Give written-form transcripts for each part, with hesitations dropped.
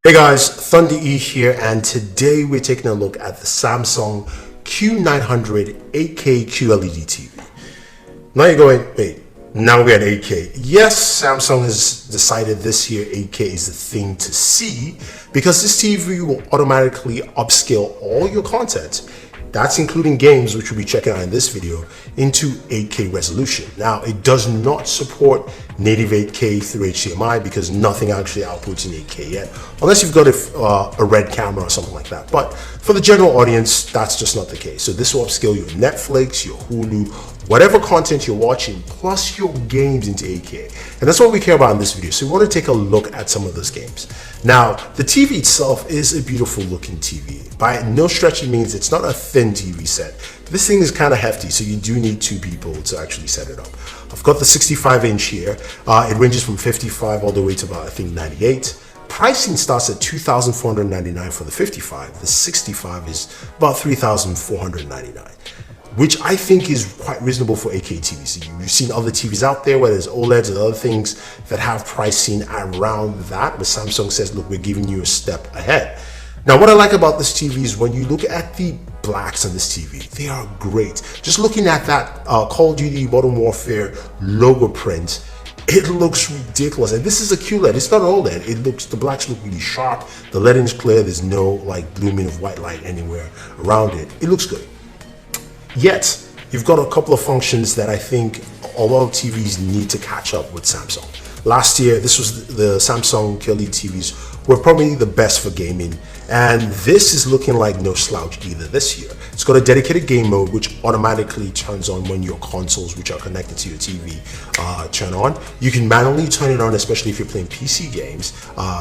Hey guys, Thunder E here, and today we're taking a look at the Samsung Q900 8K QLED TV. Now you're going, wait, now we're at 8K. Yes, Samsung has decided this year 8K is the thing to see because this TV will automatically upscale all your content. That's including games, which we'll be checking out in this video, into 8K resolution. Now, it does not support native 8K through HDMI because nothing actually outputs in 8K yet, unless you've got a red camera or something like that. But for the general audience, that's just not the case. So this will upscale your Netflix, your Hulu, whatever content you're watching, plus your games into 8K. And that's what we care about in this video. So we want to take a look at some of those games. Now, the TV itself is a beautiful looking TV. By no stretch it means it's not a thin TV set. This thing is kind of hefty, so you do need two people to actually set it up. I've got the 65-inch here. It ranges from 55 all the way to about, I think, 98. Pricing starts at $2,499 for the 55. The 65 is about $3,499. Which I think is quite reasonable for 8K TVs. You've seen other TVs out there where there's OLEDs and other things that have pricing around that, but Samsung says, look, we're giving you a step ahead. Now, what I like about this TV is when you look at the blacks on this TV, they are great. Just looking at that Call of Duty Modern Warfare logo print, it looks ridiculous. And this is a QLED, it's not an OLED. The blacks look really sharp, the lettering is clear, there's no like blooming of white light anywhere around it. It looks good. Yet, you've got a couple of functions that I think a lot of TVs need to catch up with Samsung. Last year, this was the Samsung QLED TVs were probably the best for gaming, and this is looking like no slouch either this year. It's got a dedicated game mode which automatically turns on when your consoles which are connected to your TV turn on. You can manually turn it on, especially if you're playing PC games,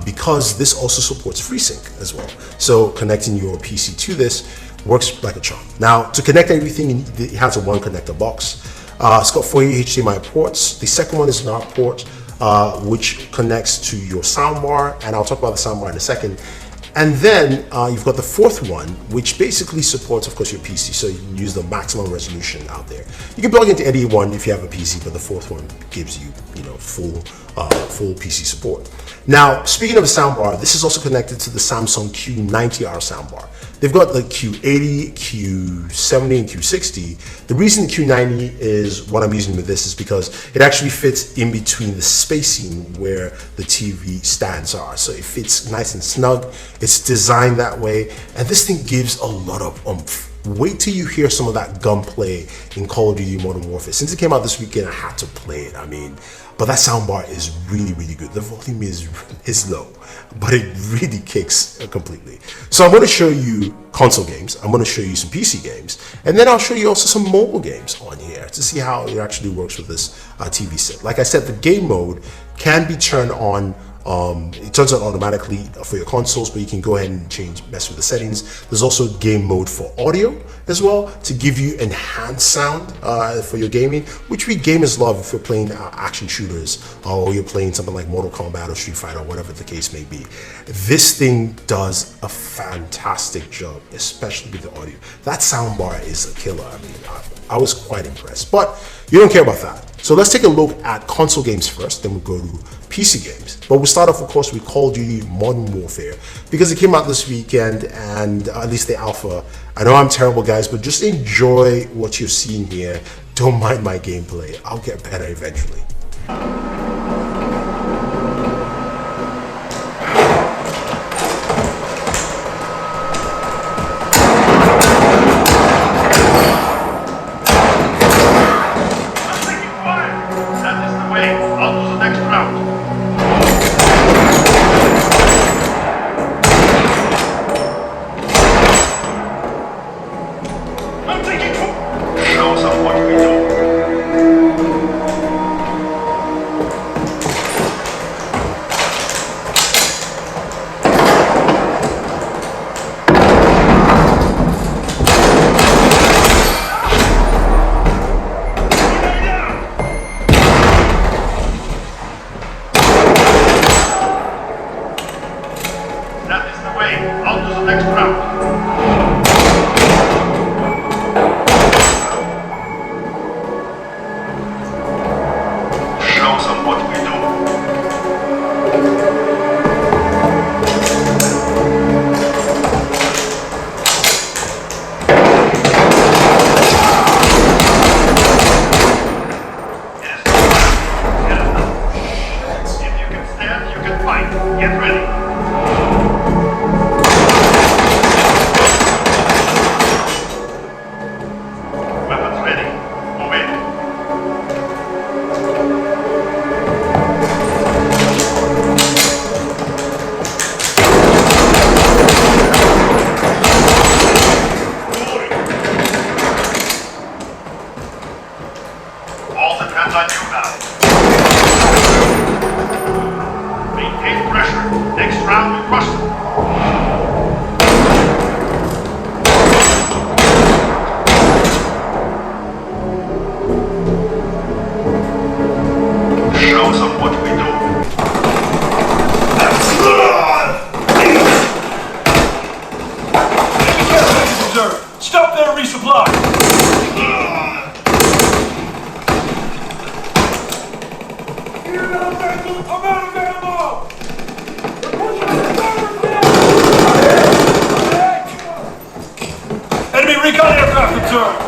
because this also supports FreeSync as well. So connecting your PC to this works like a charm. Now, to connect everything, it has a one connector box. It's got 4 HDMI ports. The second one is an ARC port, which connects to your soundbar, and I'll talk about the soundbar in a second. And then you've got the fourth one, which basically supports, of course, your PC, so you can use the maximum resolution out there. You can plug into any one if you have a PC, but the fourth one gives you, full PC support. Now, speaking of the soundbar, this is also connected to the Samsung Q90R soundbar. They've got the Q80, Q70, and Q60. The reason Q90 is what I'm using with this is because it actually fits in between the spacing where the TV stands are. So it fits nice and snug. It's designed that way. And this thing gives a lot of oomph. Wait till you hear some of that gunplay in Call of Duty Modern Warfare. Since it came out this weekend, I had to play it. But that soundbar is really, really good. The volume is low, but it really kicks completely. So I'm going to show you console games. I'm going to show you some PC games, and then I'll show you also some mobile games on here to see how it actually works with this TV set. Like I said, the game mode can be turned on. It turns on automatically for your consoles, but you can go ahead and mess with the settings. There's also game mode for audio as well to give you enhanced sound for your gaming, which we gamers love if you're playing action shooters or you're playing something like Mortal Kombat or Street Fighter or whatever the case may be. This thing does a fantastic job, especially with the audio. That soundbar is a killer. I was quite impressed, but you don't care about that. So let's take a look at console games first, then we'll go to PC games. But we'll start off, of course, with Call of Duty Modern Warfare because it came out this weekend, and at least the alpha. I know I'm terrible, guys, but just enjoy what you're seeing here. Don't mind my gameplay. I'll get better eventually. Depends on you now. Maintain pressure. Next round, we crush them. Show them what we do. Stop there and resupply! I'm out of ammo! Enemy recon aircraft observed!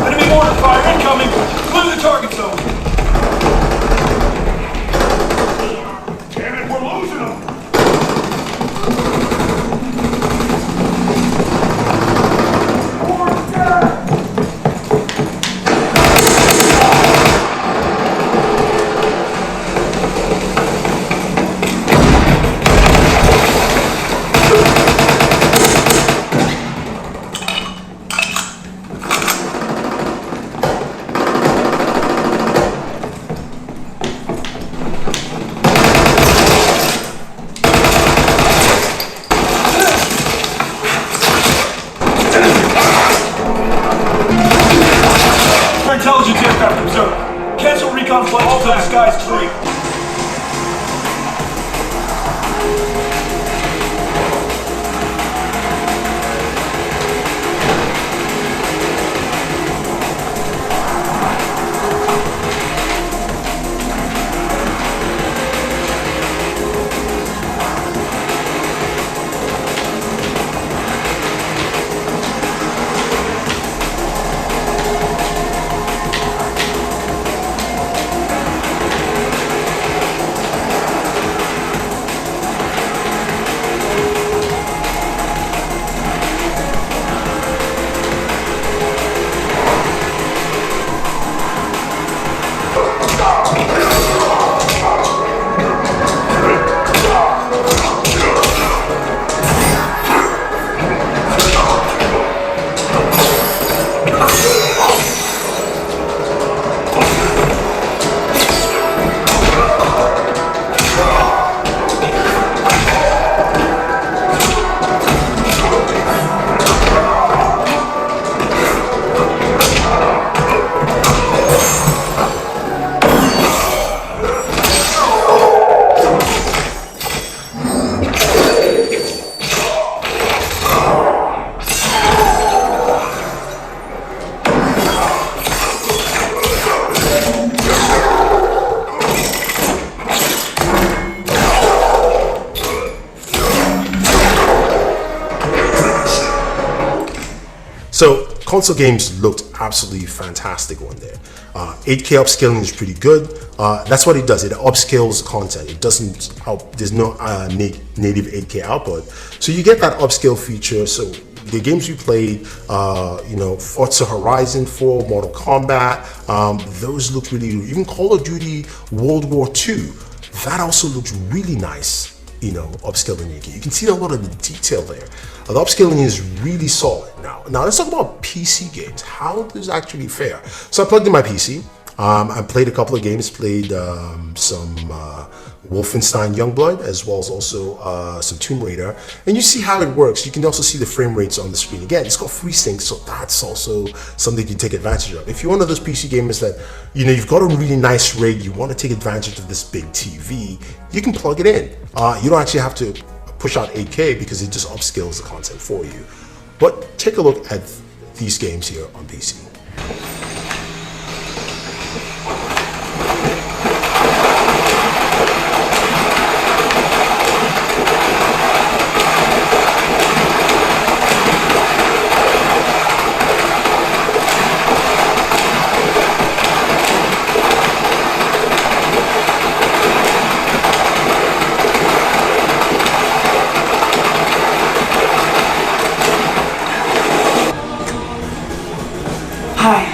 Enemy mortar fire incoming! Clear the target zone! Damn it, we're losing them! Intelligence aircraft observed. Cancel recon flights until the sky's free. So console games looked absolutely fantastic on there. 8K upscaling is pretty good. That's what it does. It upscales content. It doesn't. There's no native 8K output, so you get that upscale feature. So the games we played, Forza Horizon 4, Mortal Kombat, those look really good. Even Call of Duty World War II, that also looks really nice. Upscaling 8K. You can see a lot of the detail there. The upscaling is really solid. Now let's talk about PC games. How does it actually fare? So I plugged in my PC. I played a couple of games. Played some Wolfenstein Youngblood, as well as also some Tomb Raider. And you see how it works. You can also see the frame rates on the screen. Again, it's got FreeSync, so that's also something you can take advantage of. If you're one of those PC gamers that, you've got a really nice rig, you want to take advantage of this big TV, you can plug it in. You don't actually have to push out 8K because it just upscales the content for you. But take a look at these games here on PC. Hi.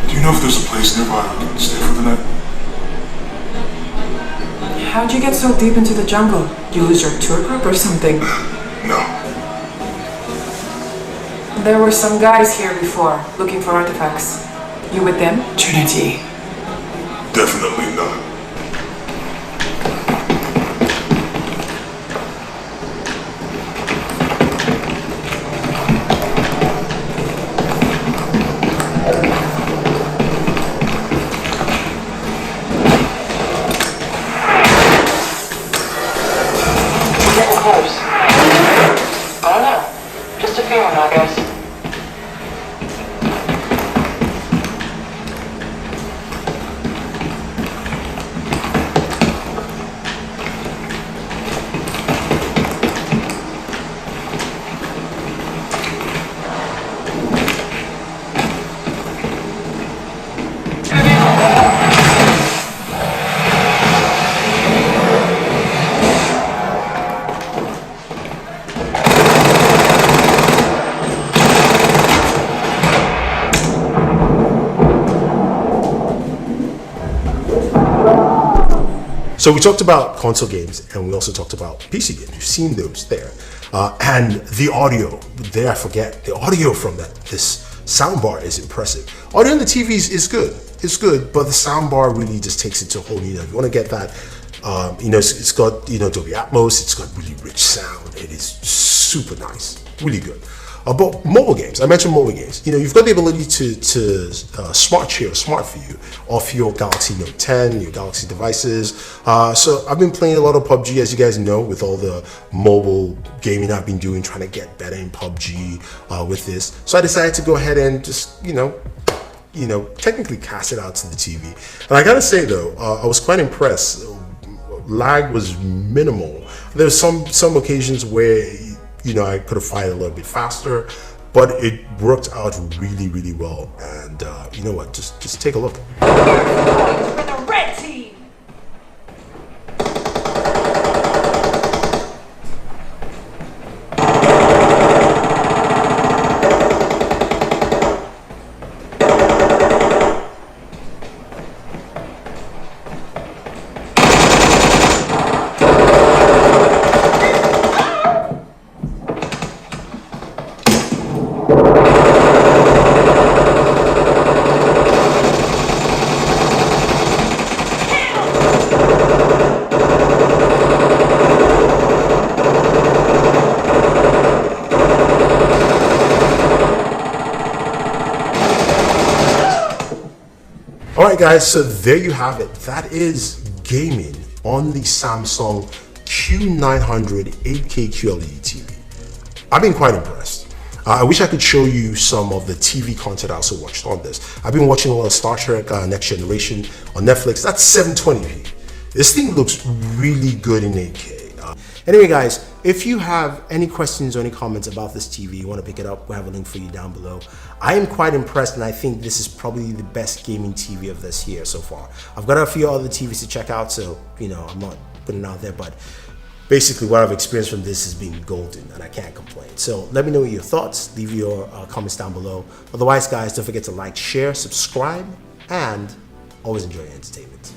Do you know if there's a place nearby we can stay for the night? How'd you get so deep into the jungle? You lose your tour group or something? No. There were some guys here before, looking for artifacts. You with them, Trinity? Definitely not. Getting close. I don't know. Just a feeling, I guess. So we talked about console games and we also talked about PC games. You've seen those there. And the audio, dare I forget, the audio from this soundbar is impressive. Audio on the TVs is good. It's good, but the soundbar really just takes it to a whole new level. If you want to get that, it's got, Dolby Atmos, it's got really rich sound. It is super nice, really good. But mobile games, I mentioned mobile games. You've got the ability to smart share or smart view off your Galaxy Note 10, your Galaxy devices. So I've been playing a lot of PUBG, as you guys know, with all the mobile gaming I've been doing, trying to get better in PUBG with this. So I decided to go ahead and just, technically cast it out to the TV. And I gotta say though, I was quite impressed. Lag was minimal. There were some occasions where I could have fired a little bit faster, but it worked out really, really well. And you know what? Just take a look. For the red team. Alright guys, so there you have it. That is gaming on the Samsung Q900 8K QLED TV. I've been quite impressed. I wish I could show you some of the TV content I also watched on this. I've been watching a lot of Star Trek Next Generation on Netflix. That's 720p. This thing looks really good in 8K. Anyway guys, if you have any questions or any comments about this TV, you want to pick it up, we'll have a link for you down below. I am quite impressed and I think this is probably the best gaming TV of this year so far. I've got a few other TVs to check out, so I'm not putting it out there, but basically what I've experienced from this has been golden and I can't complain. So let me know your thoughts, leave your comments down below. Otherwise guys, don't forget to like, share, subscribe, and always enjoy your entertainment.